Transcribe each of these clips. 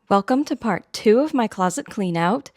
Welcome to part 2 of my closet cleanout,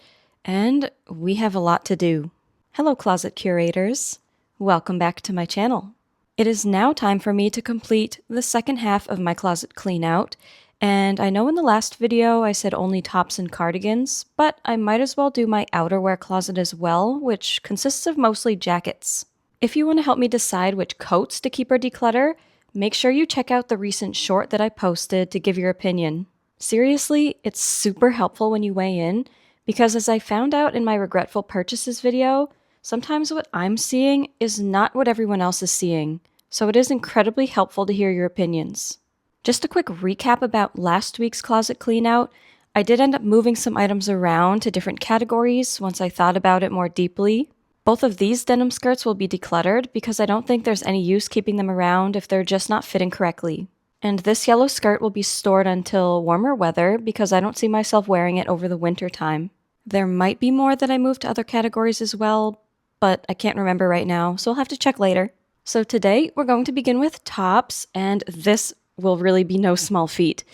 and we have a lot to do. Hello closet curators, welcome back to my channel. It is now time for me to complete the second half of my closet cleanout, and I know in the last video I said only tops and cardigans, but I might as well do my outerwear closet as well, which consists of mostly jackets. If you want to help me decide which coats to keep or declutter, make sure you check out the recent short that I posted to give your opinion. Seriously, it's super helpful when you weigh in, because as I found out in my regretful purchases video, sometimes what I'm seeing is not what everyone else is seeing, so it is incredibly helpful to hear your opinions. Just a quick recap about last week's closet cleanout. I did end up moving some items around to different categories once I thought about it more deeply. Both of these denim skirts will be decluttered because I don't think there's any use keeping them around if they're just not fitting correctly. And this yellow skirt will be stored until warmer weather because I don't see myself wearing it over the winter time. There might be more that I moved to other categories as well, but I can't remember right now, so I'll have to check later. So today we're going to begin with tops, and this will really be no small feat.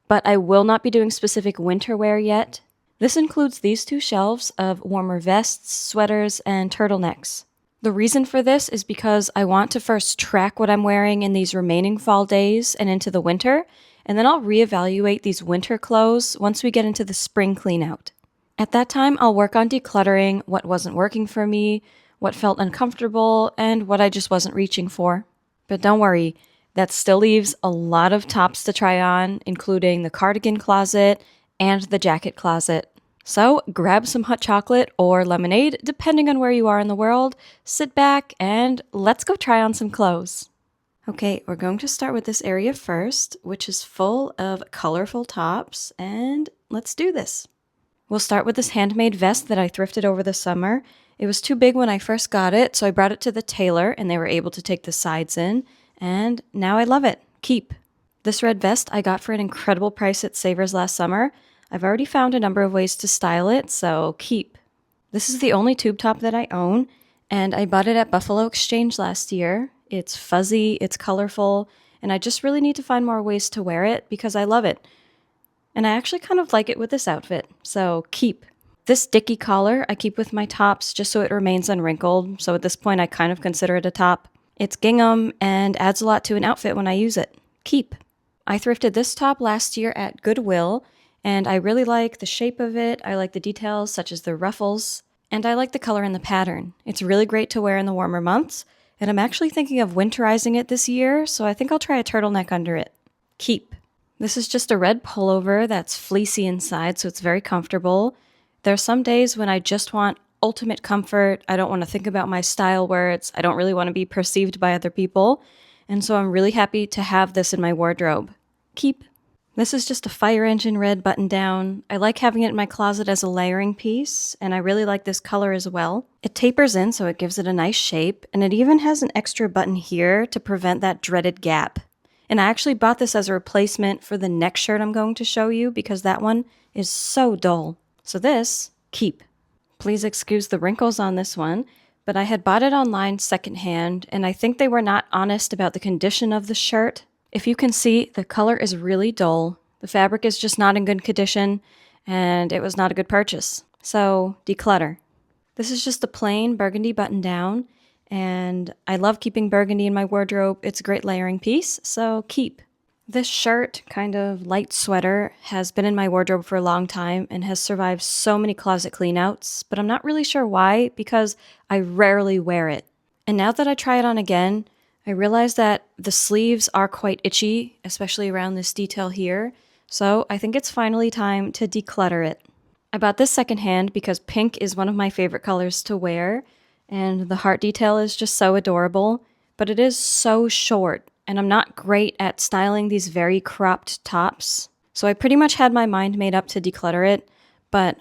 But I will not be doing specific winter wear yet. This includes these two shelves of warmer vests, sweaters, and turtlenecks. The reason for this is because I want to first track what I'm wearing in these remaining fall days and into the winter, and then I'll reevaluate these winter clothes once we get into the spring cleanout. At that time, I'll work on decluttering what wasn't working for me, what felt uncomfortable, and what I just wasn't reaching for. But don't worry, that still leaves a lot of tops to try on, including the cardigan closet and the jacket closet. So grab some hot chocolate or lemonade, depending on where you are in the world, sit back, and let's go try on some clothes. Okay, we're going to start with this area first, which is full of colorful tops, and let's do this. We'll start with this handmade vest that I thrifted over the summer. It was too big when I first got it, so I brought it to the tailor, and they were able to take the sides in, and now I love it. Keep. This red vest I got for an incredible price at Savers last summer. I've already found a number of ways to style it, so keep. This is the only tube top that I own, and I bought it at Buffalo Exchange last year. It's fuzzy, it's colorful, and I just really need to find more ways to wear it because I love it. And I actually kind of like it with this outfit, so keep. This dicky collar I keep with my tops just so it remains unwrinkled, so at this point I kind of consider it a top. It's gingham and adds a lot to an outfit when I use it. Keep. I thrifted this top last year at Goodwill, and I really like the shape of it, I like the details such as the ruffles, and I like the color and the pattern. It's really great to wear in the warmer months, and I'm actually thinking of winterizing it this year, so I think I'll try a turtleneck under it. Keep. This is just a red pullover that's fleecy inside, so it's very comfortable. There are some days when I just want ultimate comfort, I don't want to think about my style words, I don't really want to be perceived by other people, and so I'm really happy to have this in my wardrobe. Keep. This is just a fire engine red button down. I like having it in my closet as a layering piece, and I really like this color as well. It tapers in so it gives it a nice shape, and it even has an extra button here to prevent that dreaded gap. And I actually bought this as a replacement for the next shirt I'm going to show you because that one is so dull. So this, keep. Please excuse the wrinkles on this one, but I had bought it online secondhand, and I think they were not honest about the condition of the shirt. If you can see, the color is really dull, the fabric is just not in good condition, and it was not a good purchase. So, declutter. This is just a plain burgundy button down, and I love keeping burgundy in my wardrobe. It's a great layering piece, so keep. This shirt, kind of light sweater, has been in my wardrobe for a long time and has survived so many closet cleanouts, but I'm not really sure why because I rarely wear it. And now that I try it on again, I realize that the sleeves are quite itchy, especially around this detail here, so I think it's finally time to declutter it. I bought this secondhand because pink is one of my favorite colors to wear, and the heart detail is just so adorable, but it is so short, and I'm not great at styling these very cropped tops, so I pretty much had my mind made up to declutter it, but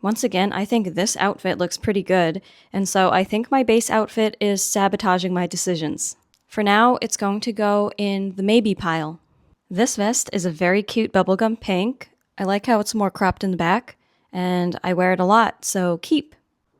once again, I think this outfit looks pretty good, and so I think my base outfit is sabotaging my decisions. For now, it's going to go in the maybe pile. This vest is a very cute bubblegum pink. I like how it's more cropped in the back, and I wear it a lot, so keep.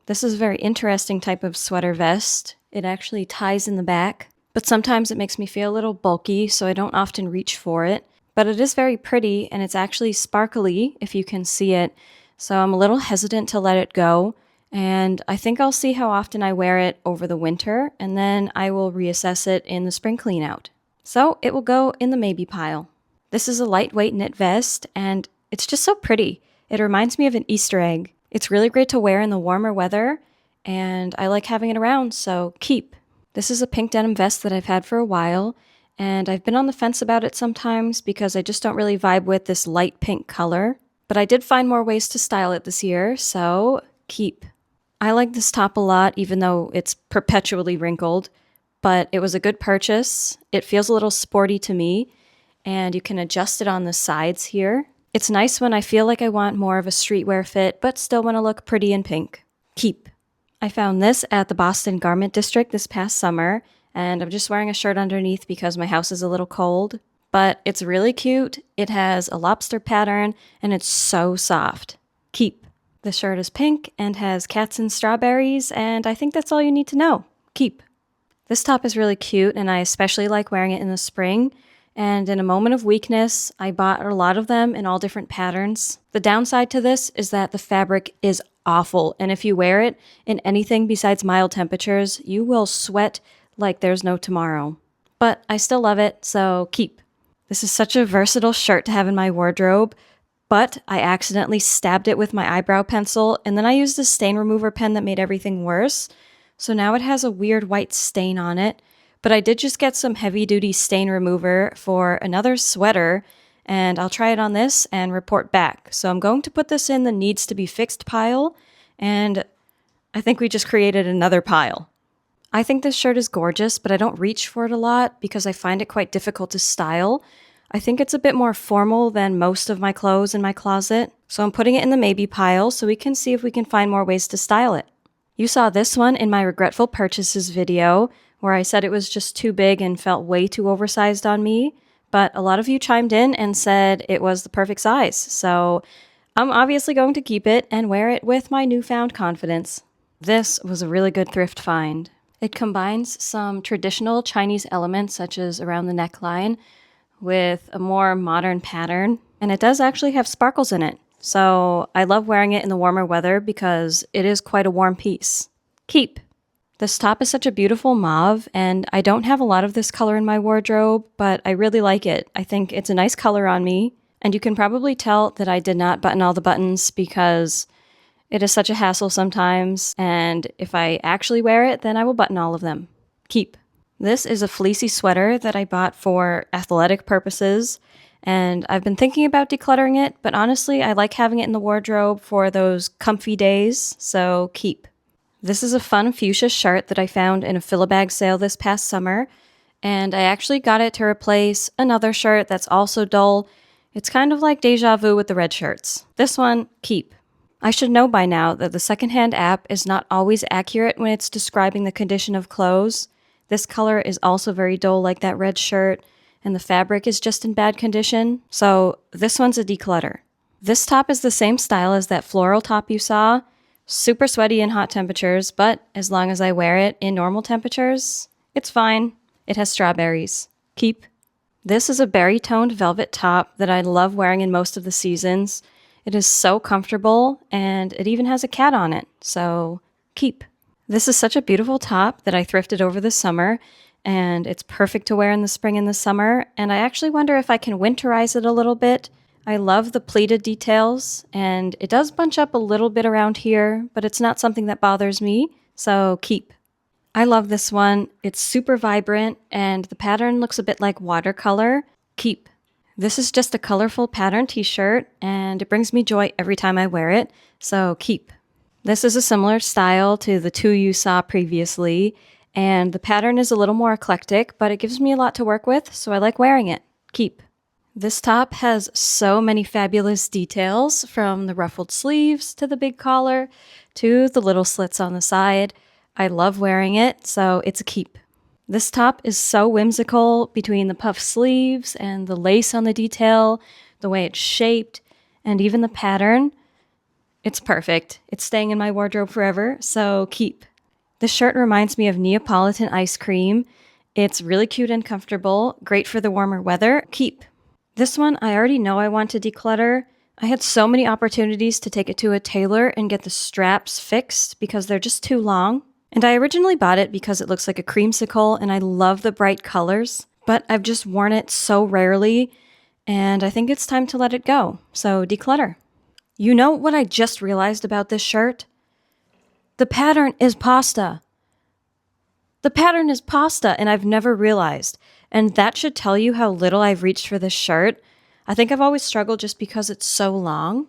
This is a very interesting type of sweater vest. It actually ties in the back, but sometimes it makes me feel a little bulky, so I don't often reach for it. but it is very pretty and it's actually sparkly if you can see it. So I'm a little hesitant to let it go. And I think I'll see how often I wear it over the winter, and then I will reassess it in the spring clean out. So it will go in the maybe pile. This is a lightweight knit vest, and it's just so pretty. It reminds me of an Easter egg. It's really great to wear in the warmer weather, and I like having it around, so keep. This is a pink denim vest that I've had for a while, and I've been on the fence about it sometimes because I just don't really vibe with this light pink color. But I did find more ways to style it this year, so keep. I like this top a lot, even though it's perpetually wrinkled, but it was a good purchase. It feels a little sporty to me, and you can adjust it on the sides here. It's nice when I feel like I want more of a streetwear fit, but still want to look pretty in pink. Keep. I found this at the Boston Garment District this past summer, and I'm just wearing a shirt underneath because my house is a little cold. But it's really cute. It has a lobster pattern, and it's so soft. Keep. The shirt is pink and has cats and strawberries, and I think that's all you need to know. Keep. This top is really cute, and I especially like wearing it in the spring. And in a moment of weakness, I bought a lot of them in all different patterns. The downside to this is that the fabric is awful, and if you wear it in anything besides mild temperatures, you will sweat like there's no tomorrow. But I still love it, so keep. This is such a versatile shirt to have in my wardrobe, but I accidentally stabbed it with my eyebrow pencil, and then I used a stain remover pen that made everything worse. So now it has a weird white stain on it. But I did just get some heavy-duty stain remover for another sweater, and I'll try it on this and report back. So I'm going to put this in the needs to be fixed pile, and I think we just created another pile. I think this shirt is gorgeous, but I don't reach for it a lot because I find it quite difficult to style. I think it's a bit more formal than most of my clothes in my closet, so I'm putting it in the maybe pile so we can see if we can find more ways to style it. You saw this one in my regretful purchases video, where I said it was just too big and felt way too oversized on me, but a lot of you chimed in and said it was the perfect size, so I'm obviously going to keep it and wear it with my newfound confidence. This was a really good thrift find. It combines some traditional Chinese elements, such as around the neckline, with a more modern pattern, and it does actually have sparkles in it. So I love wearing it in the warmer weather because it is quite a warm piece. Keep. This top is such a beautiful mauve, and I don't have a lot of this color in my wardrobe, but I really like it. I think it's a nice color on me, and you can probably tell that I did not button all the buttons because it is such a hassle sometimes, and if I actually wear it, then I will button all of them. Keep. This is a fleecy sweater that I bought for athletic purposes, and I've been thinking about decluttering it, but honestly, I like having it in the wardrobe for those comfy days, so keep. This is a fun fuchsia shirt that I found in a fill-a-bag sale this past summer, and I actually got it to replace another shirt that's also dull. It's kind of like deja vu with the red shirts. This one, keep. I should know by now that the secondhand app is not always accurate when it's describing the condition of clothes. This color is also very dull like that red shirt, and the fabric is just in bad condition, so this one's a declutter. This top is the same style as that floral top you saw. Super sweaty in hot temperatures, but as long as I wear it in normal temperatures, it's fine. It has strawberries. Keep. This is a berry-toned velvet top that I love wearing in most of the seasons. It is so comfortable, and it even has a cat on it, so keep. This is such a beautiful top that I thrifted over the summer, and it's perfect to wear in the spring and the summer, and I actually wonder if I can winterize it a little bit. I love the pleated details, and it does bunch up a little bit around here, but it's not something that bothers me, so keep. I love this one. It's super vibrant, and the pattern looks a bit like watercolor. Keep. This is just a colorful pattern t-shirt, and it brings me joy every time I wear it, so keep. This is a similar style to the two you saw previously, and the pattern is a little more eclectic, but it gives me a lot to work with, so I like wearing it. Keep. This top has so many fabulous details, from the ruffled sleeves to the big collar to the little slits on the side. I love wearing it, so it's a keep. This top is so whimsical between the puff sleeves and the lace on the detail, the way it's shaped, and even the pattern. It's perfect. It's staying in my wardrobe forever, so keep. This shirt reminds me of Neapolitan ice cream. It's really cute and comfortable, great for the warmer weather. Keep. This one, I already know I want to declutter. I had so many opportunities to take it to a tailor and get the straps fixed because they're just too long. And I originally bought it because it looks like a creamsicle and I love the bright colors, but I've just worn it so rarely and I think it's time to let it go. So declutter. You know what I just realized about this shirt? The pattern is pasta. The pattern is pasta, and I've never realized. And that should tell you how little I've reached for this shirt. I think I've always struggled just because it's so long.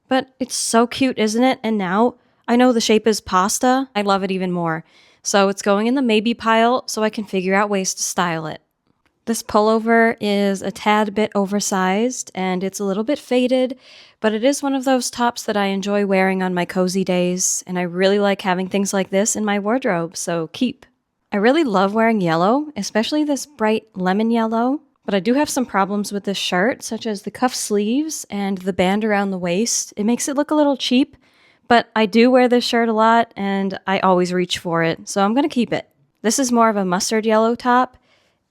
But it's so cute, isn't it? And now I know the shape is pasta. I love it even more. So it's going in the maybe pile so I can figure out ways to style it. This pullover is a tad bit oversized and it's a little bit faded, but it is one of those tops that I enjoy wearing on my cozy days, and I really like having things like this in my wardrobe, so keep. I really love wearing yellow, especially this bright lemon yellow, but I do have some problems with this shirt, such as the cuff sleeves and the band around the waist. It makes it look a little cheap, but I do wear this shirt a lot and I always reach for it, so I'm going to keep it. This is more of a mustard yellow top,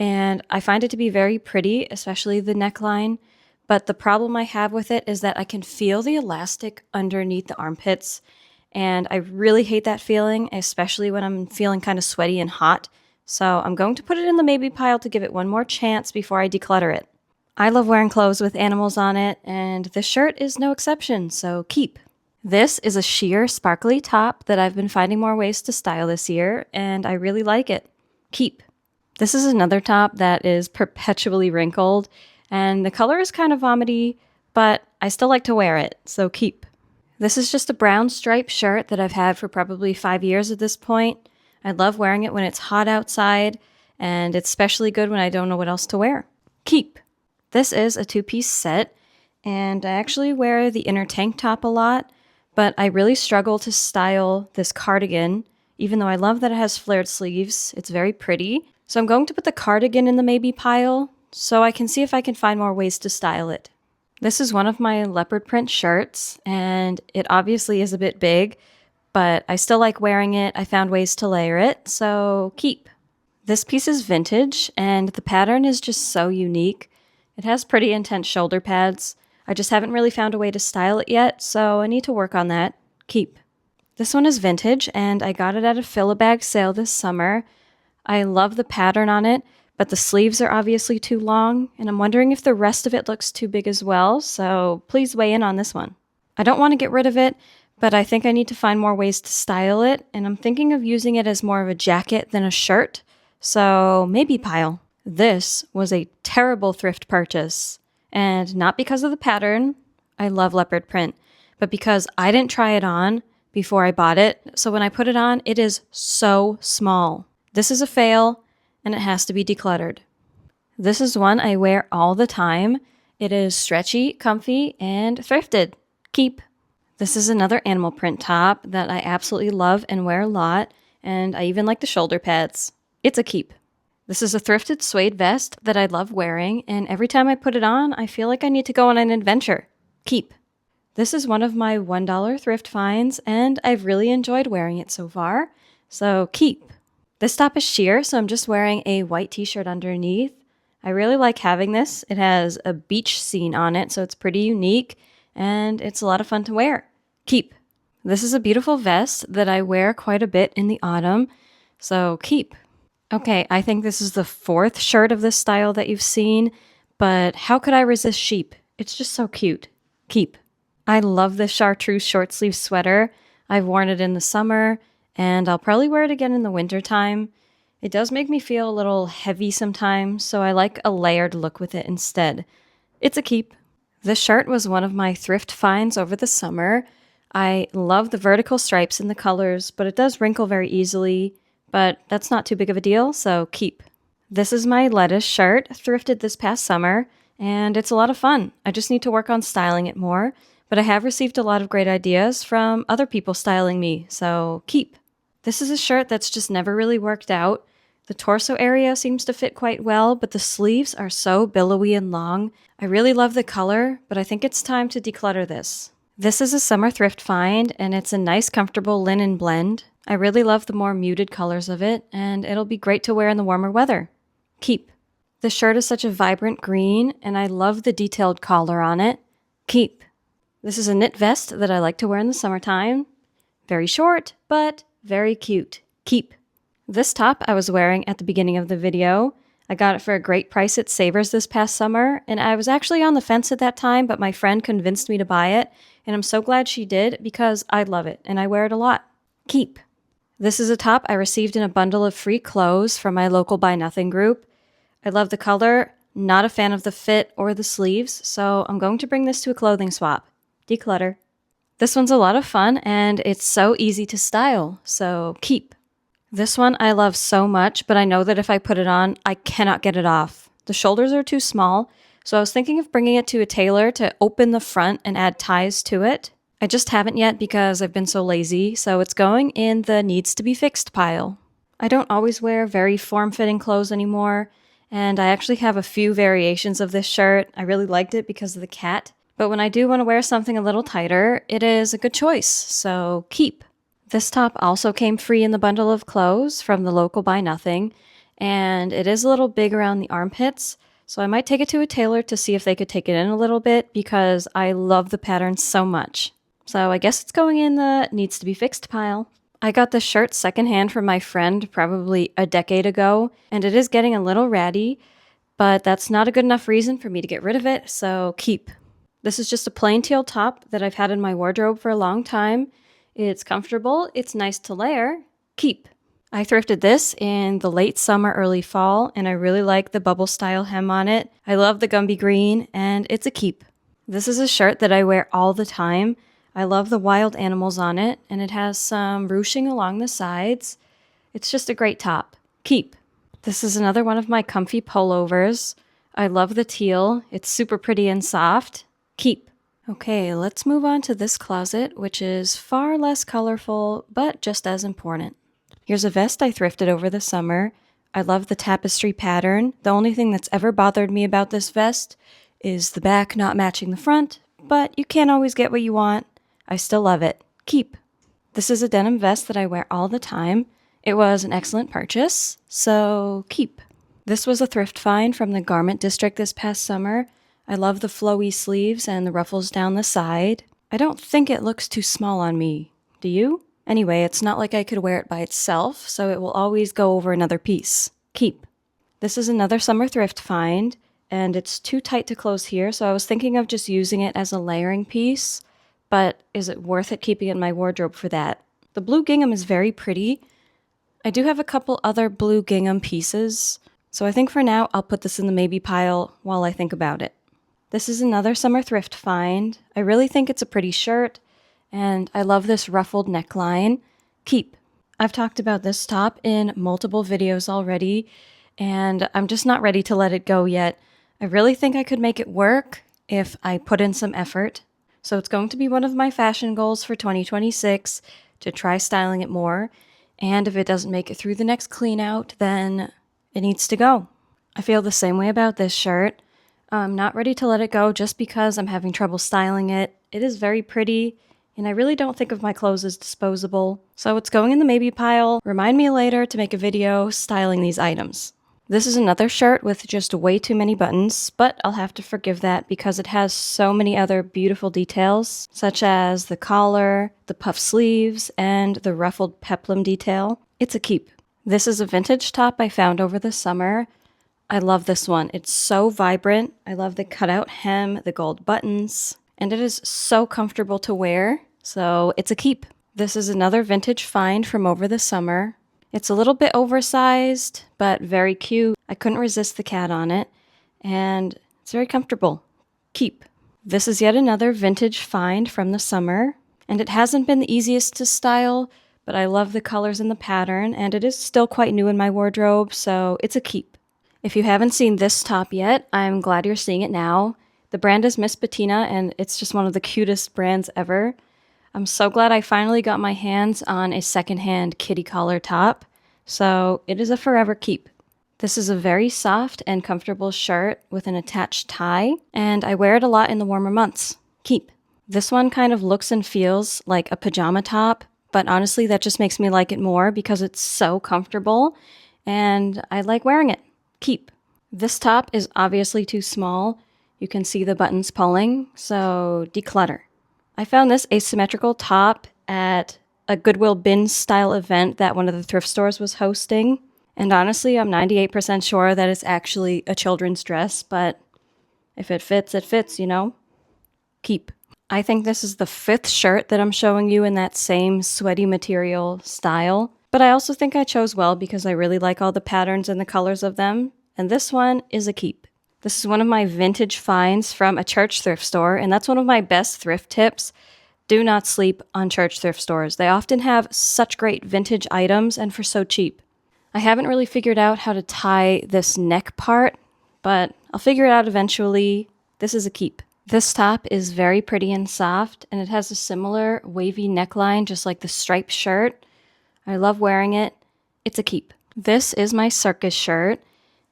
and I find it to be very pretty, especially the neckline, but the problem I have with it is that I can feel the elastic underneath the armpits, and I really hate that feeling, especially when I'm feeling kind of sweaty and hot. So I'm going to put it in the maybe pile to give it one more chance before I declutter it. I love wearing clothes with animals on it, and this shirt is no exception, so keep. This is a sheer sparkly top that I've been finding more ways to style this year, and I really like it. Keep. This is another top that is perpetually wrinkled, and the color is kind of vomity, but I still like to wear it, so keep. This is just a brown striped shirt that I've had for probably 5 years at this point. I love wearing it when it's hot outside, and it's especially good when I don't know what else to wear. Keep. This is a two-piece set, and I actually wear the inner tank top a lot, but I really struggle to style this cardigan, even though I love that it has flared sleeves. It's very pretty. So I'm going to put the cardigan in the maybe pile so I can see if I can find more ways to style it. This is one of my leopard print shirts, and it obviously is a bit big, but I still like wearing it. I found ways to layer it, so keep. This piece is vintage, and the pattern is just so unique. It has pretty intense shoulder pads. I just haven't really found a way to style it yet, so I need to work on that. Keep. This one is vintage, and I got it at a fill-a-bag sale this summer. I love the pattern on it, but the sleeves are obviously too long, and I'm wondering if the rest of it looks too big as well, so please weigh in on this one. I don't want to get rid of it, but I think I need to find more ways to style it, and I'm thinking of using it as more of a jacket than a shirt, so maybe pile. This was a terrible thrift purchase, and not because of the pattern. I love leopard print, but because I didn't try it on before I bought it, so when I put it on, it is so small. This is a fail, and it has to be decluttered. This is one I wear all the time. It is stretchy, comfy, and thrifted. Keep. This is another animal print top that I absolutely love and wear a lot, and I even like the shoulder pads. It's a keep. This is a thrifted suede vest that I love wearing, and every time I put it on, I feel like I need to go on an adventure. Keep. This is one of my $1 thrift finds, and I've really enjoyed wearing it so far, so keep. This top is sheer, so I'm just wearing a white t-shirt underneath. I really like having this. It has a beach scene on it, so it's pretty unique, and it's a lot of fun to wear. Keep. This is a beautiful vest that I wear quite a bit in the autumn, so keep. Okay, I think this is the 4th shirt of this style that you've seen, but how could I resist sheep? It's just so cute. Keep. I love this chartreuse short sleeve sweater. I've worn it in the summer, and I'll probably wear it again in the winter time. It does make me feel a little heavy sometimes, so I like a layered look with it instead. It's a keep. This shirt was one of my thrift finds over the summer. I love the vertical stripes and the colors, but it does wrinkle very easily, but that's not too big of a deal, so keep. This is my lettuce shirt, thrifted this past summer, and it's a lot of fun. I just need to work on styling it more, but I have received a lot of great ideas from other people styling me, so keep. This is a shirt that's just never really worked out. The torso area seems to fit quite well, but the sleeves are so billowy and long. I really love the color, but I think it's time to declutter this. This is a summer thrift find, and it's a nice, comfortable linen blend. I really love the more muted colors of it, and it'll be great to wear in the warmer weather. Keep. The shirt is such a vibrant green, and I love the detailed collar on it. Keep. This is a knit vest that I like to wear in the summertime. Very short, but very cute. Keep. This top I was wearing at the beginning of the video. I got it for a great price at Savers this past summer, and I was actually on the fence at that time, but my friend convinced me to buy it, and I'm so glad she did because I love it, and I wear it a lot. Keep. This is a top I received in a bundle of free clothes from my local Buy Nothing group. I love the color, not a fan of the fit or the sleeves, so I'm going to bring this to a clothing swap. Declutter. This one's a lot of fun, and it's so easy to style, so keep. This one I love so much, but I know that if I put it on, I cannot get it off. The shoulders are too small, so I was thinking of bringing it to a tailor to open the front and add ties to it. I just haven't yet because I've been so lazy, so it's going in the needs to be fixed pile. I don't always wear very form-fitting clothes anymore, and I actually have a few variations of this shirt. I really liked it because of the cat, but when I do want to wear something a little tighter, it is a good choice, so keep. This top also came free in the bundle of clothes from the local Buy Nothing, and it is a little big around the armpits, so I might take it to a tailor to see if they could take it in a little bit because I love the pattern so much. So I guess it's going in the needs to be fixed pile. I got this shirt secondhand from my friend probably a decade ago, and it is getting a little ratty, but that's not a good enough reason for me to get rid of it, so keep. This is just a plain teal top that I've had in my wardrobe for a long time. It's comfortable, it's nice to layer. Keep. I thrifted this in the late summer, early fall, and I really like the bubble style hem on it. I love the Gumby green, and it's a keep. This is a shirt that I wear all the time. I love the wild animals on it, and it has some ruching along the sides. It's just a great top. Keep. This is another one of my comfy pullovers. I love the teal. It's super pretty and soft. Keep. Okay, let's move on to this closet, which is far less colorful, but just as important. Here's a vest I thrifted over the summer. I love the tapestry pattern. The only thing that's ever bothered me about this vest is the back not matching the front, but you can't always get what you want. I still love it. Keep. This is a denim vest that I wear all the time. It was an excellent purchase, so keep. This was a thrift find from the garment district this past summer. I love the flowy sleeves and the ruffles down the side. I don't think it looks too small on me. Do you? Anyway, it's not like I could wear it by itself, so it will always go over another piece. Keep. This is another summer thrift find, and it's too tight to close here, so I was thinking of just using it as a layering piece, but is it worth it keeping it in my wardrobe for that? The blue gingham is very pretty. I do have a couple other blue gingham pieces, so I think for now I'll put this in the maybe pile while I think about it. This is another summer thrift find. I really think it's a pretty shirt, and I love this ruffled neckline. Keep. I've talked about this top in multiple videos already, and I'm just not ready to let it go yet. I really think I could make it work if I put in some effort. So it's going to be one of my fashion goals for 2026 to try styling it more, and if it doesn't make it through the next clean out, then it needs to go. I feel the same way about this shirt. I'm not ready to let it go just because I'm having trouble styling it. It is very pretty, and I really don't think of my clothes as disposable. So it's going in the maybe pile. Remind me later to make a video styling these items. This is another shirt with just way too many buttons, but I'll have to forgive that because it has so many other beautiful details, such as the collar, the puff sleeves, and the ruffled peplum detail. It's a keep. This is a vintage top I found over the summer. I love this one. It's so vibrant. I love the cutout hem, the gold buttons, and it is so comfortable to wear, so it's a keep. This is another vintage find from over the summer. It's a little bit oversized, but very cute. I couldn't resist the cat on it, and it's very comfortable. Keep. This is yet another vintage find from the summer, and it hasn't been the easiest to style, but I love the colors and the pattern, and it is still quite new in my wardrobe, so it's a keep. If you haven't seen this top yet, I'm glad you're seeing it now. The brand is Miss Bettina, and it's just one of the cutest brands ever. I'm so glad I finally got my hands on a secondhand kitty collar top, so it is a forever keep. This is a very soft and comfortable shirt with an attached tie, and I wear it a lot in the warmer months. Keep. This one kind of looks and feels like a pajama top, but honestly that just makes me like it more because it's so comfortable, and I like wearing it. Keep. This top is obviously too small. You can see the buttons pulling, so declutter. I found this asymmetrical top at a Goodwill Bins style event that one of the thrift stores was hosting. And honestly, I'm 98% sure that it's actually a children's dress, but if it fits, you know? Keep. I think this is the 5th shirt that I'm showing you in that same sweaty material style, but I also think I chose well because I really like all the patterns and the colors of them, and this one is a keep. This is one of my vintage finds from a church thrift store, and that's one of my best thrift tips. Do not sleep on church thrift stores. They often have such great vintage items and for so cheap. I haven't really figured out how to tie this neck part, but I'll figure it out eventually. This is a keep. This top is very pretty and soft, and it has a similar wavy neckline, just like the striped shirt. I love wearing it. It's a keep. This is my circus shirt,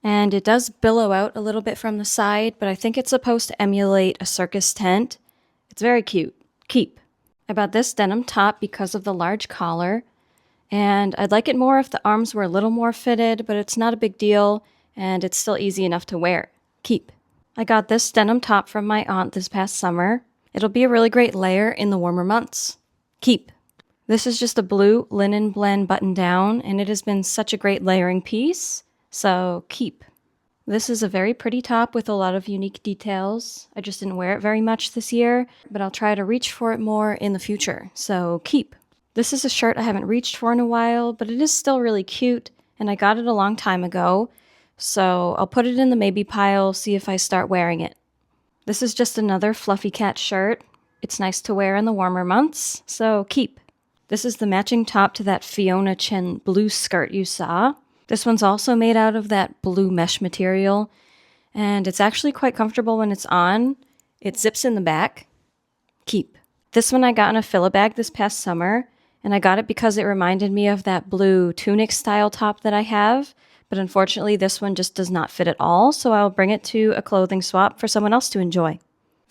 and it does billow out a little bit from the side, but I think it's supposed to emulate a circus tent. It's very cute. Keep. I bought this denim top because of the large collar, and I'd like it more if the arms were a little more fitted, but it's not a big deal, and it's still easy enough to wear. Keep. I got this denim top from my aunt this past summer. It'll be a really great layer in the warmer months. Keep. This is just a blue linen blend button down, and it has been such a great layering piece, so keep. This is a very pretty top with a lot of unique details. I just didn't wear it very much this year, but I'll try to reach for it more in the future, so keep. This is a shirt I haven't reached for in a while, but it is still really cute, and I got it a long time ago. So I'll put it in the maybe pile, see if I start wearing it. This is just another fluffy cat shirt. It's nice to wear in the warmer months, so keep. This is the matching top to that Fiona Chen blue skirt you saw. This one's also made out of that blue mesh material, and it's actually quite comfortable when it's on. It zips in the back. Keep. This one I got in a fill-a bag this past summer, and I got it because it reminded me of that blue tunic style top that I have. But unfortunately, this one just does not fit at all, so I'll bring it to a clothing swap for someone else to enjoy.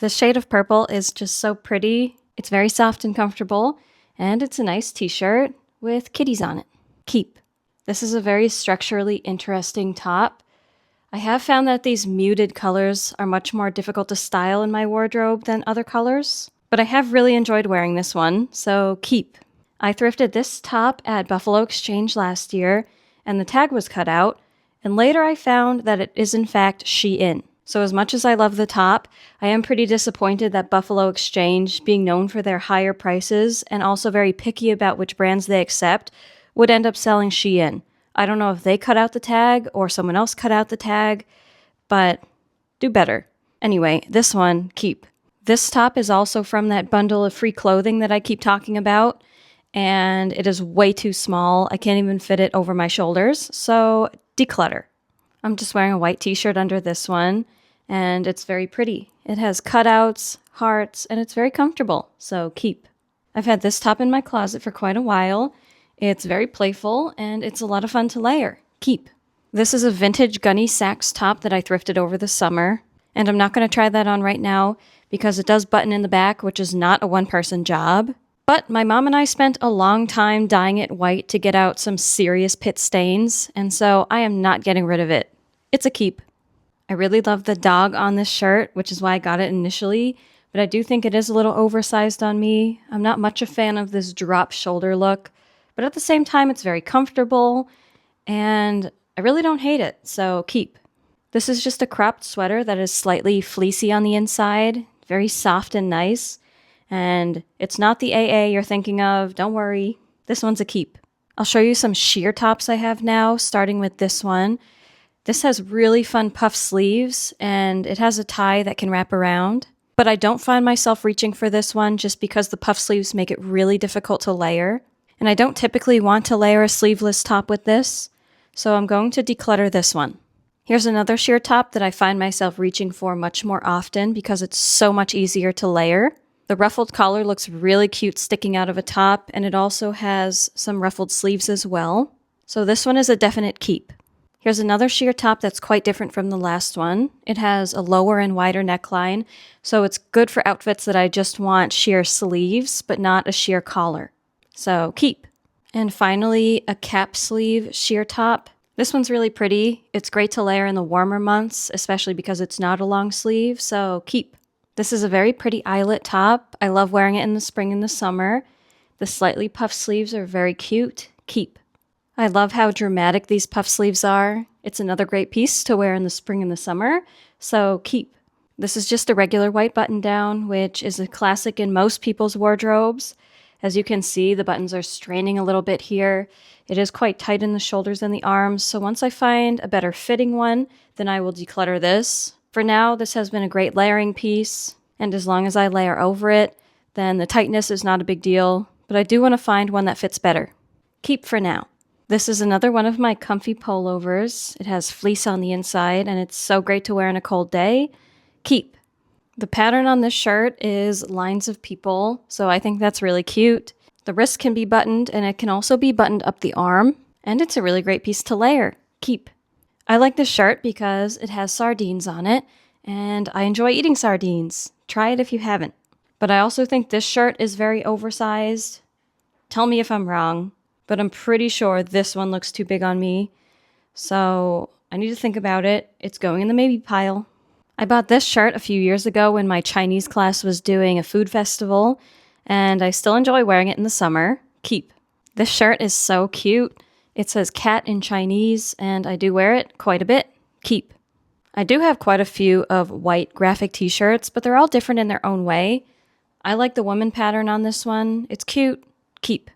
The shade of purple is just so pretty. It's very soft and comfortable, and it's a nice t-shirt with kitties on it. Keep. This is a very structurally interesting top. I have found that these muted colors are much more difficult to style in my wardrobe than other colors, but I have really enjoyed wearing this one, so keep. I thrifted this top at Buffalo Exchange last year, and the tag was cut out, and later I found that it is in fact Shein. So as much as I love the top, I am pretty disappointed that Buffalo Exchange, being known for their higher prices and also very picky about which brands they accept, would end up selling Shein. I don't know if they cut out the tag or someone else cut out the tag, but do better. Anyway, this one, keep. This top is also from that bundle of free clothing that I keep talking about, and it is way too small. I can't even fit it over my shoulders, so declutter. I'm just wearing a white t-shirt under this one, and it's very pretty. It has cutouts, hearts, and it's very comfortable, so keep. I've had this top in my closet for quite a while. It's very playful, and it's a lot of fun to layer. Keep. This is a vintage Gunny Sacks top that I thrifted over the summer, and I'm not going to try that on right now because it does button in the back, which is not a one-person job. But my mom and I spent a long time dyeing it white to get out some serious pit stains, and so I am not getting rid of it. It's a keep. I really love the dog on this shirt, which is why I got it initially, but I do think it is a little oversized on me. I'm not much a fan of this drop shoulder look, but at the same time it's very comfortable, and I really don't hate it, so keep. This is just a cropped sweater that is slightly fleecy on the inside, very soft and nice. And it's not the AA you're thinking of, don't worry. This one's a keep. I'll show you some sheer tops I have now, starting with this one. This has really fun puff sleeves, and it has a tie that can wrap around. But I don't find myself reaching for this one just because the puff sleeves make it really difficult to layer. And I don't typically want to layer a sleeveless top with this, so I'm going to declutter this one. Here's another sheer top that I find myself reaching for much more often because it's so much easier to layer. The ruffled collar looks really cute sticking out of a top, and it also has some ruffled sleeves as well. So this one is a definite keep. Here's another sheer top that's quite different from the last one. It has a lower and wider neckline, so it's good for outfits that I just want sheer sleeves, but not a sheer collar. So keep. And finally, a cap sleeve sheer top. This one's really pretty. It's great to layer in the warmer months, especially because it's not a long sleeve, so keep. This is a very pretty eyelet top. I love wearing it in the spring and the summer. The slightly puffed sleeves are very cute. Keep. I love how dramatic these puff sleeves are. It's another great piece to wear in the spring and the summer, so keep. This is just a regular white button down, which is a classic in most people's wardrobes. As you can see, the buttons are straining a little bit here. It is quite tight in the shoulders and the arms, so once I find a better fitting one, then I will declutter this. For now, this has been a great layering piece, and as long as I layer over it, then the tightness is not a big deal, but I do want to find one that fits better. Keep for now. This is another one of my comfy pullovers. It has fleece on the inside, and it's so great to wear on a cold day. Keep. The pattern on this shirt is lines of people, so I think that's really cute. The wrist can be buttoned, and it can also be buttoned up the arm, and it's a really great piece to layer. Keep. I like this shirt because it has sardines on it, and I enjoy eating sardines. Try it if you haven't. But I also think this shirt is very oversized. Tell me if I'm wrong, but I'm pretty sure this one looks too big on me. So I need to think about it. It's going in the maybe pile. I bought this shirt a few years ago when my Chinese class was doing a food festival, and I still enjoy wearing it in the summer. Keep. This shirt is so cute. It says cat in Chinese, and I do wear it quite a bit. Keep. I do have quite a few of white graphic t-shirts, but they're all different in their own way. I like the woman pattern on this one. It's cute. Keep.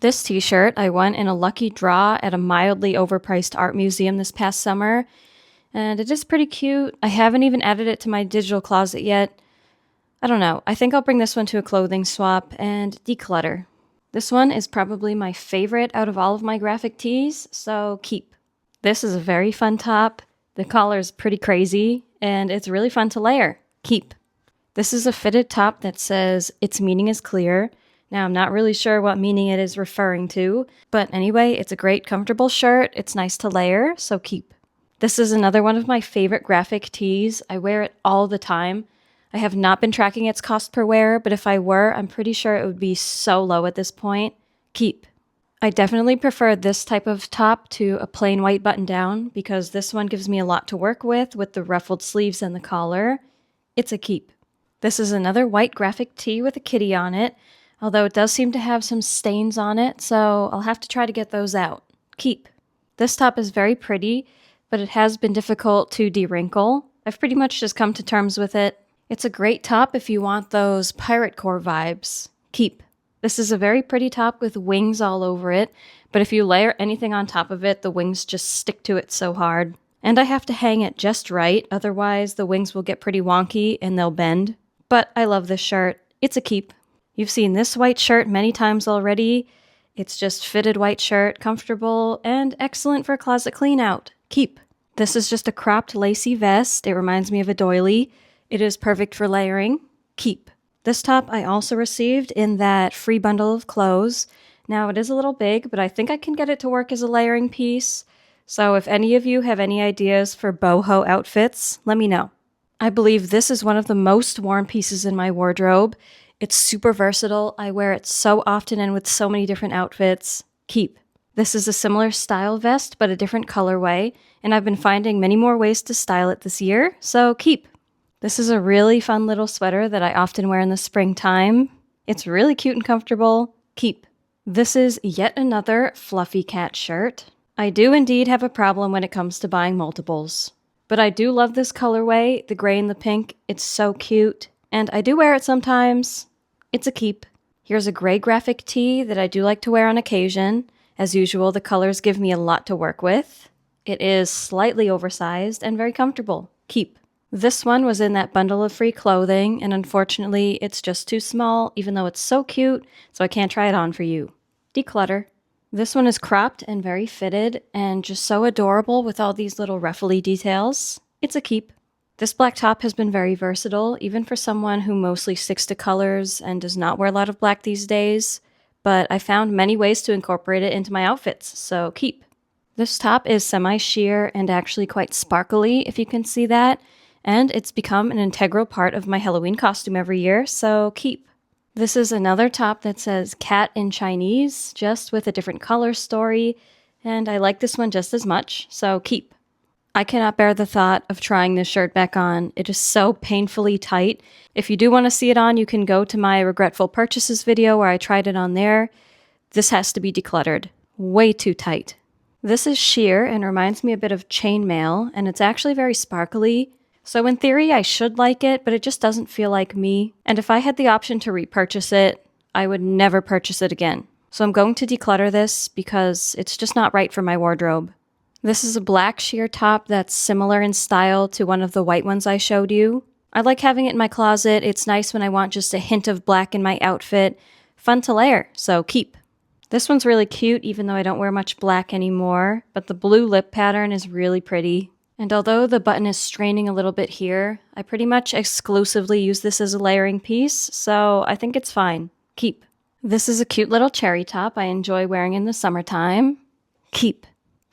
This t-shirt I won in a lucky draw at a mildly overpriced art museum this past summer, and it is pretty cute. I haven't even added it to my digital closet yet. I don't know. I think I'll bring this one to a clothing swap and declutter. This one is probably my favorite out of all of my graphic tees, so keep. This is a very fun top. The collar is pretty crazy, and it's really fun to layer. Keep. This is a fitted top that says, "Its meaning is clear." Now, I'm not really sure what meaning it is referring to, but anyway, it's a great, comfortable shirt. It's nice to layer, so keep. This is another one of my favorite graphic tees. I wear it all the time. I have not been tracking its cost per wear, but if I were, I'm pretty sure it would be so low at this point. Keep. I definitely prefer this type of top to a plain white button down because this one gives me a lot to work with the ruffled sleeves and the collar. It's a keep. This is another white graphic tee with a kitty on it, although it does seem to have some stains on it, so I'll have to try to get those out. Keep. This top is very pretty, but it has been difficult to de-wrinkle. I've pretty much just come to terms with it. It's a great top if you want those pirate core vibes. Keep. This is a very pretty top with wings all over it, but if you layer anything on top of it, the wings just stick to it so hard. And I have to hang it just right, otherwise the wings will get pretty wonky and they'll bend. But I love this shirt. It's a keep. You've seen this white shirt many times already. It's just fitted white shirt, comfortable, and excellent for a closet clean out. Keep. This is just a cropped lacy vest. It reminds me of a doily. It is perfect for layering. Keep. This top I also received in that free bundle of clothes. Now it is a little big, but I think I can get it to work as a layering piece. So if any of you have any ideas for boho outfits, let me know. I believe this is one of the most worn pieces in my wardrobe. It's super versatile. I wear it so often and with so many different outfits. Keep. This is a similar style vest, but a different colorway, and I've been finding many more ways to style it this year, so keep. This is a really fun little sweater that I often wear in the springtime. It's really cute and comfortable. Keep. This is yet another fluffy cat shirt. I do indeed have a problem when it comes to buying multiples. But I do love this colorway, the gray and the pink. It's so cute. And I do wear it sometimes. It's a keep. Here's a gray graphic tee that I do like to wear on occasion. As usual, the colors give me a lot to work with. It is slightly oversized and very comfortable. Keep. This one was in that bundle of free clothing, and unfortunately, it's just too small, even though it's so cute, so I can't try it on for you. Declutter. This one is cropped and very fitted, and just so adorable with all these little ruffly details. It's a keep. This black top has been very versatile, even for someone who mostly sticks to colors and does not wear a lot of black these days, but I found many ways to incorporate it into my outfits, so keep. This top is semi-sheer and actually quite sparkly, if you can see that, and it's become an integral part of my Halloween costume every year, so keep. This is another top that says cat in Chinese, just with a different color story, and I like this one just as much, so keep. I cannot bear the thought of trying this shirt back on. It is so painfully tight. If you do want to see it on, you can go to my regretful purchases video where I tried it on there. This has to be decluttered. Way too tight. This is sheer and reminds me a bit of chainmail, and it's actually very sparkly. So in theory, I should like it, but it just doesn't feel like me. And if I had the option to repurchase it, I would never purchase it again. So I'm going to declutter this because it's just not right for my wardrobe. This is a black sheer top that's similar in style to one of the white ones I showed you. I like having it in my closet. It's nice when I want just a hint of black in my outfit. Fun to layer, so keep. This one's really cute, even though I don't wear much black anymore, but the blue lip pattern is really pretty. And although the button is straining a little bit here, I pretty much exclusively use this as a layering piece, so I think it's fine. Keep. This is a cute little cherry top I enjoy wearing in the summertime. Keep.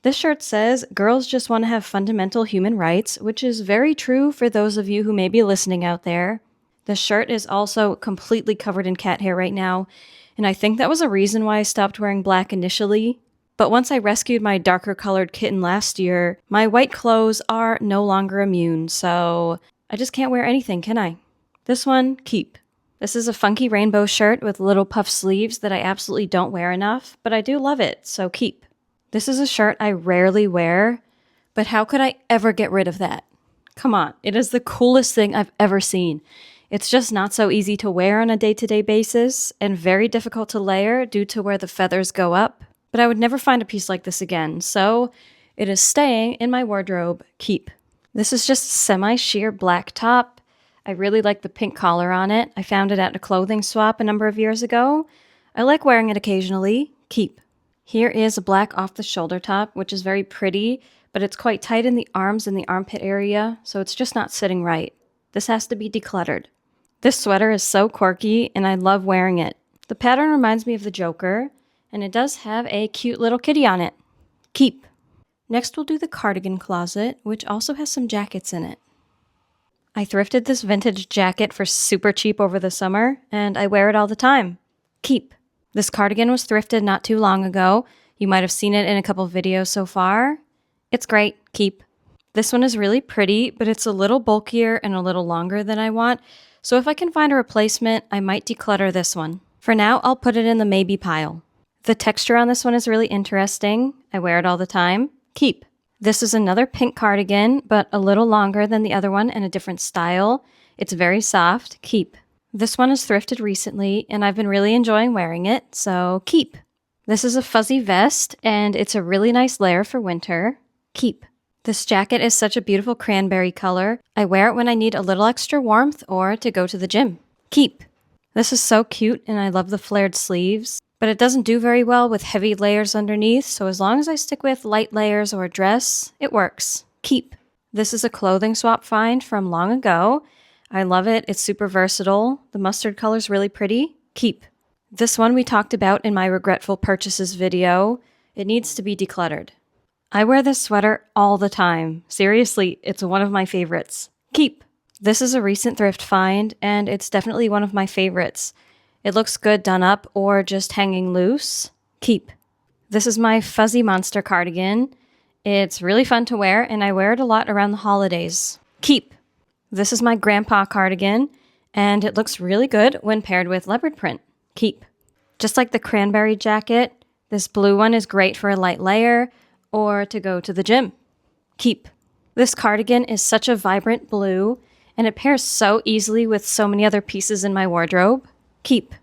This shirt says, "Girls just want to have fundamental human rights," which is very true for those of you who may be listening out there. The shirt is also completely covered in cat hair right now, and I think that was a reason why I stopped wearing black initially. But once I rescued my darker colored kitten last year, my white clothes are no longer immune, so I just can't wear anything, can I? This one, keep. This is a funky rainbow shirt with little puff sleeves that I absolutely don't wear enough, but I do love it, so keep. This is a shirt I rarely wear, but how could I ever get rid of that? Come on, it is the coolest thing I've ever seen. It's just not so easy to wear on a day-to-day basis and very difficult to layer due to where the feathers go up. But I would never find a piece like this again, so it is staying in my wardrobe. Keep. This is just a semi-sheer black top. I really like the pink collar on it. I found it at a clothing swap a number of years ago. I like wearing it occasionally. Keep. Here is a black off-the-shoulder top, which is very pretty, but it's quite tight in the arms and the armpit area, so it's just not sitting right. This has to be decluttered. This sweater is so quirky, and I love wearing it. The pattern reminds me of the Joker, and it does have a cute little kitty on it. Keep. Next we'll do the cardigan closet, which also has some jackets in it. I thrifted this vintage jacket for super cheap over the summer, and I wear it all the time. Keep. This cardigan was thrifted not too long ago. You might have seen it in a couple videos so far. It's great. Keep. This one is really pretty, but it's a little bulkier and a little longer than I want, so if I can find a replacement, I might declutter this one. For now, I'll put it in the maybe pile. The texture on this one is really interesting. I wear it all the time. Keep. This is another pink cardigan, but a little longer than the other one and a different style. It's very soft. Keep. This one is thrifted recently, and I've been really enjoying wearing it, so keep. This is a fuzzy vest, and it's a really nice layer for winter. Keep. This jacket is such a beautiful cranberry color. I wear it when I need a little extra warmth or to go to the gym. Keep. This is so cute, and I love the flared sleeves, but it doesn't do very well with heavy layers underneath, so as long as I stick with light layers or a dress, it works. Keep. This is a clothing swap find from long ago. I love it. It's super versatile. The mustard color's really pretty. Keep. This one we talked about in my regretful purchases video. It needs to be decluttered. I wear this sweater all the time. Seriously, it's one of my favorites. Keep. This is a recent thrift find, and it's definitely one of my favorites. It looks good done up or just hanging loose. Keep. This is my fuzzy monster cardigan. It's really fun to wear, and I wear it a lot around the holidays. Keep. This is my grandpa cardigan, and it looks really good when paired with leopard print. Keep. Just like the cranberry jacket, this blue one is great for a light layer or to go to the gym. Keep. This cardigan is such a vibrant blue, and it pairs so easily with so many other pieces in my wardrobe. Keep.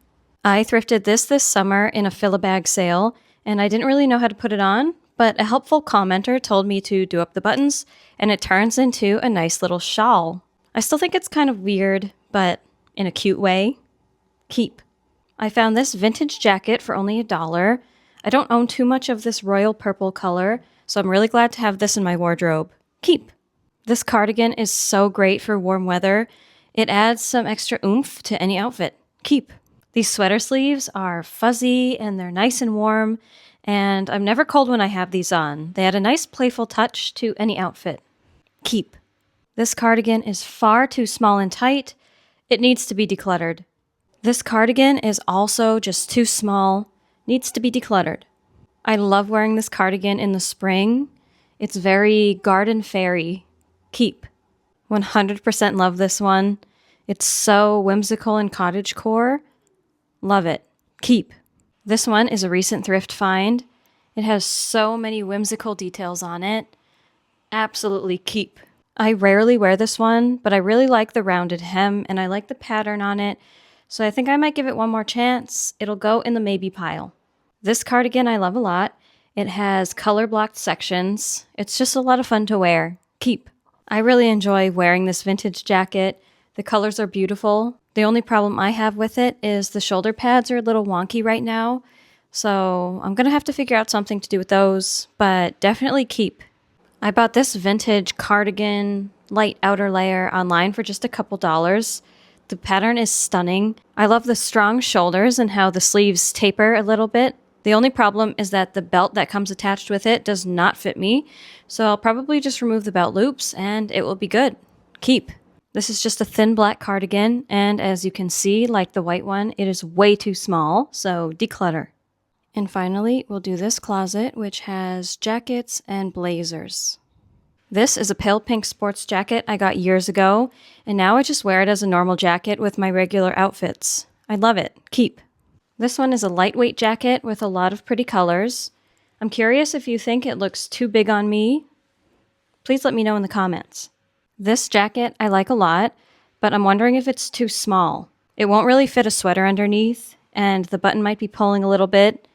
I thrifted this summer in a fill-a-bag sale, and I didn't really know how to put it on, but a helpful commenter told me to do up the buttons, and it turns into a nice little shawl. I still think it's kind of weird, but in a cute way. Keep. I found this vintage jacket for only $1. I don't own too much of this royal purple color, so I'm really glad to have this in my wardrobe. Keep. This cardigan is so great for warm weather. It adds some extra oomph to any outfit. Keep. These sweater sleeves are fuzzy and they're nice and warm, and I'm never cold when I have these on. They add a nice playful touch to any outfit. Keep. This cardigan is far too small and tight. It needs to be decluttered. This cardigan is also just too small. Needs to be decluttered. I love wearing this cardigan in the spring. It's very garden fairy. Keep. 100% love this one. It's so whimsical and cottagecore. Love it. Keep. This one is a recent thrift find. It has so many whimsical details on it. Absolutely keep. I rarely wear this one, but I really like the rounded hem and I like the pattern on it, so I think I might give it one more chance. It'll go in the maybe pile. This cardigan I love a lot. It has color blocked sections. It's just a lot of fun to wear. Keep. I really enjoy wearing this vintage jacket. The colors are beautiful. The only problem I have with it is the shoulder pads are a little wonky right now, so I'm gonna have to figure out something to do with those, but definitely keep. I bought this vintage cardigan light outer layer online for just a couple dollars. The pattern is stunning. I love the strong shoulders and how the sleeves taper a little bit. The only problem is that the belt that comes attached with it does not fit me, so I'll probably just remove the belt loops and it will be good. Keep. This is just a thin black cardigan, and as you can see, like the white one, it is way too small, so declutter. And finally, we'll do this closet, which has jackets and blazers. This is a pale pink sports jacket I got years ago, and now I just wear it as a normal jacket with my regular outfits. I love it. Keep. This one is a lightweight jacket with a lot of pretty colors. I'm curious if you think it looks too big on me. Please let me know in the comments. This jacket I like a lot, but I'm wondering if it's too small. It won't really fit a sweater underneath, and the button might be pulling a little bit.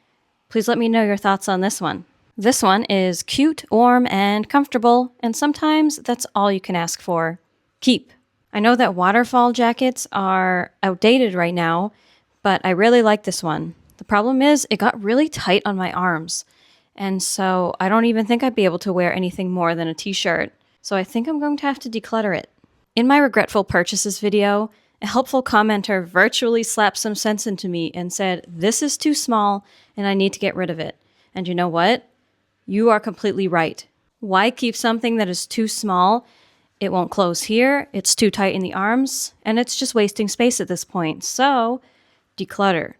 Please let me know your thoughts on this one. This one is cute, warm, and comfortable, and sometimes that's all you can ask for. Keep. I know that waterfall jackets are outdated right now, but I really like this one. The problem is it got really tight on my arms, and so I don't even think I'd be able to wear anything more than a t-shirt. So I think I'm going to have to declutter it. In my regretful purchases video, a helpful commenter virtually slapped some sense into me and said, "This is too small and I need to get rid of it." And you know what? You are completely right. Why keep something that is too small? It won't close here, it's too tight in the arms, and it's just wasting space at this point. So, declutter.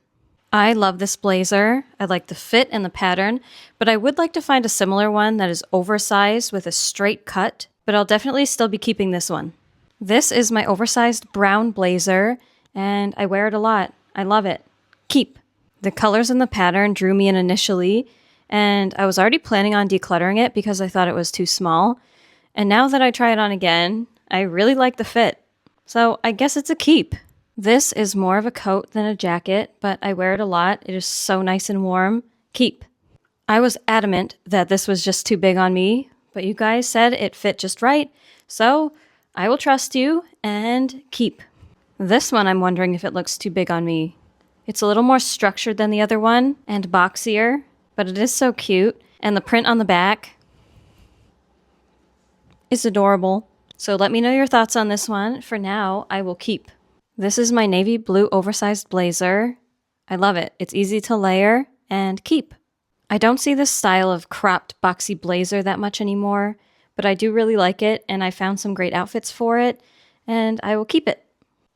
I love this blazer. I like the fit and the pattern, but I would like to find a similar one that is oversized with a straight cut, but I'll definitely still be keeping this one. This is my oversized brown blazer, and I wear it a lot. I love it. Keep. The colors and the pattern drew me in initially, and I was already planning on decluttering it because I thought it was too small. And now that I try it on again, I really like the fit. So I guess it's a keep. This is more of a coat than a jacket, but I wear it a lot. It is so nice and warm. Keep. I was adamant that this was just too big on me, but you guys said it fit just right, so I will trust you and keep. This one I'm wondering if it looks too big on me. It's a little more structured than the other one and boxier, but it is so cute, and the print on the back is adorable. So let me know your thoughts on this one. For now, I will keep. This is my navy blue oversized blazer. I love it. It's easy to layer and keep. I don't see this style of cropped boxy blazer that much anymore, but I do really like it, and I found some great outfits for it, and I will keep it.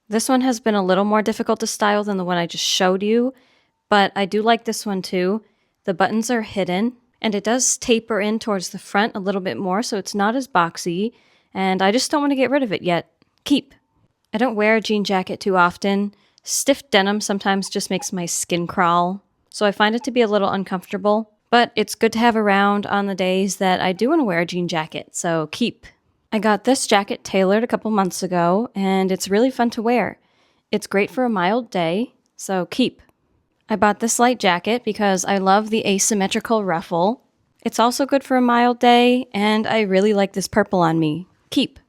This one has been a little more difficult to style than the one I just showed you, but I do like this one too. The buttons are hidden, and it does taper in towards the front a little bit more, so it's not as boxy, and I just don't want to get rid of it yet. Keep. I don't wear a jean jacket too often. Stiff denim sometimes just makes my skin crawl, so I find it to be a little uncomfortable, but it's good to have around on the days that I do want to wear a jean jacket, so keep. I got this jacket tailored a couple months ago, and it's really fun to wear. It's great for a mild day, so keep. I bought this light jacket because I love the asymmetrical ruffle. It's also good for a mild day, and I really like this purple on me. Keep.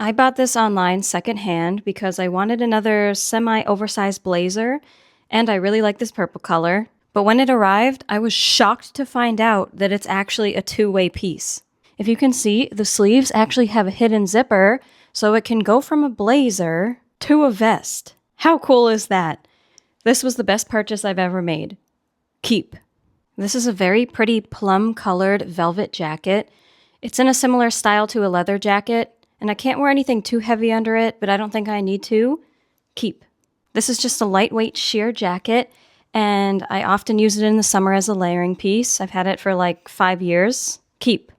I bought this online secondhand because I wanted another semi-oversized blazer, and I really like this purple color. But when it arrived, I was shocked to find out that it's actually a two-way piece. If you can see, the sleeves actually have a hidden zipper, so it can go from a blazer to a vest. How cool is that? This was the best purchase I've ever made. Keep. This is a very pretty plum-colored velvet jacket. It's in a similar style to a leather jacket, and I can't wear anything too heavy under it, but I don't think I need to. Keep. This is just a lightweight sheer jacket, and I often use it in the summer as a layering piece. I've had it for like 5 years. Keep.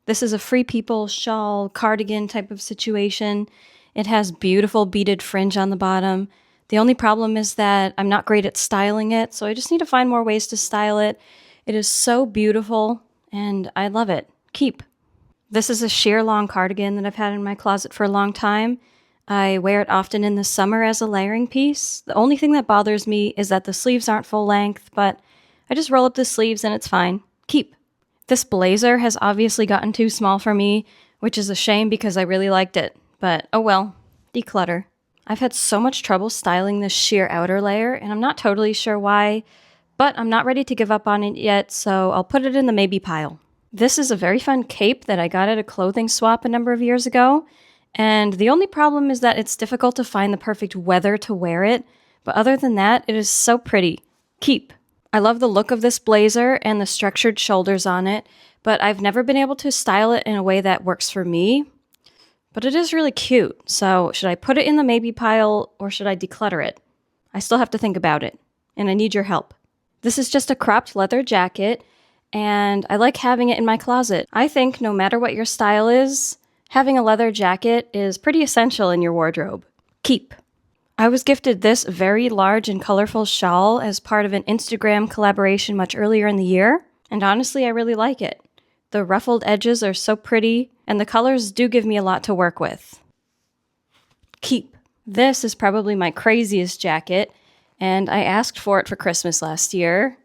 This is a Free People shawl cardigan type of situation. It has beautiful beaded fringe on the bottom. The only problem is that I'm not great at styling it, so I just need to find more ways to style it. It is so beautiful, and I love it. Keep. This is a sheer long cardigan that I've had in my closet for a long time. I wear it often in the summer as a layering piece. The only thing that bothers me is that the sleeves aren't full length, but I just roll up the sleeves and it's fine. Keep. This blazer has obviously gotten too small for me, which is a shame because I really liked it. But oh well, declutter. I've had so much trouble styling this sheer outer layer, and I'm not totally sure why, but I'm not ready to give up on it yet, so I'll put it in the maybe pile. This is a very fun cape that I got at a clothing swap a number of years ago, and the only problem is that it's difficult to find the perfect weather to wear it, but other than that, it is so pretty. Keep. I love the look of this blazer and the structured shoulders on it, but I've never been able to style it in a way that works for me. But it is really cute, so should I put it in the maybe pile or should I declutter it? I still have to think about it, and I need your help. This is just a cropped leather jacket, and I like having it in my closet. I think no matter what your style is, having a leather jacket is pretty essential in your wardrobe. Keep. I was gifted this very large and colorful shawl as part of an Instagram collaboration much earlier in the year, and honestly, I really like it. The ruffled edges are so pretty, and the colors do give me a lot to work with. Keep. This is probably my craziest jacket, and I asked for it for Christmas last year.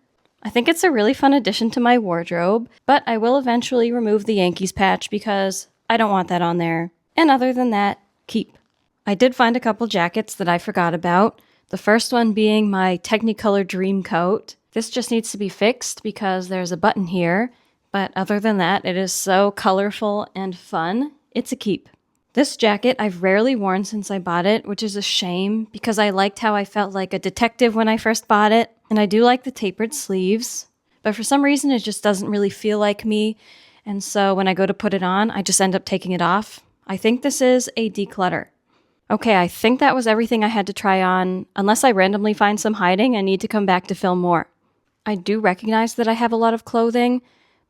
I think it's a really fun addition to my wardrobe, but I will eventually remove the Yankees patch because I don't want that on there. And other than that, keep. I did find a couple jackets that I forgot about. The first one being my Technicolor Dream Coat. This just needs to be fixed because there's a button here, but other than that, it is so colorful and fun. It's a keep. This jacket I've rarely worn since I bought it, which is a shame because I liked how I felt like a detective when I first bought it, and I do like the tapered sleeves, but for some reason it just doesn't really feel like me, and so when I go to put it on, I just end up taking it off. I think this is a declutter. Okay, I think that was everything I had to try on. Unless I randomly find some hiding, I need to come back to film more. I do recognize that I have a lot of clothing,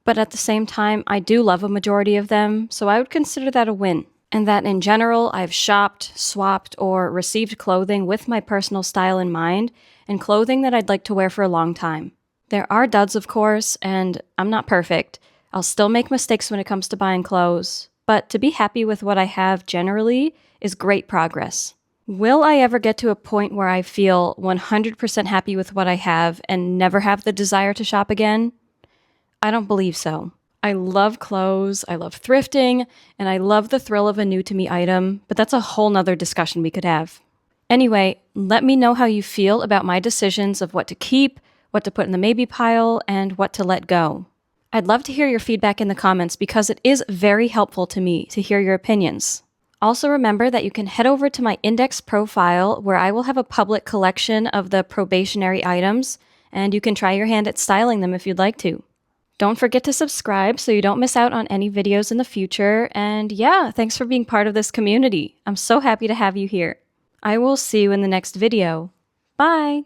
but at the same time, I do love a majority of them, so I would consider that a win. And that in general, I've shopped, swapped, or received clothing with my personal style in mind, and clothing that I'd like to wear for a long time. There are duds, of course, and I'm not perfect. I'll still make mistakes when it comes to buying clothes, but to be happy with what I have generally is great progress. Will I ever get to a point where I feel 100% happy with what I have and never have the desire to shop again? I don't believe so. I love clothes, I love thrifting, and I love the thrill of a new-to-me item, but that's a whole nother discussion we could have. Anyway, let me know how you feel about my decisions of what to keep, what to put in the maybe pile, and what to let go. I'd love to hear your feedback in the comments because it is very helpful to me to hear your opinions. Also remember that you can head over to my index profile where I will have a public collection of the probationary items, and you can try your hand at styling them if you'd like to. Don't forget to subscribe so you don't miss out on any videos in the future, and yeah, thanks for being part of this community. I'm so happy to have you here. I will see you in the next video. Bye!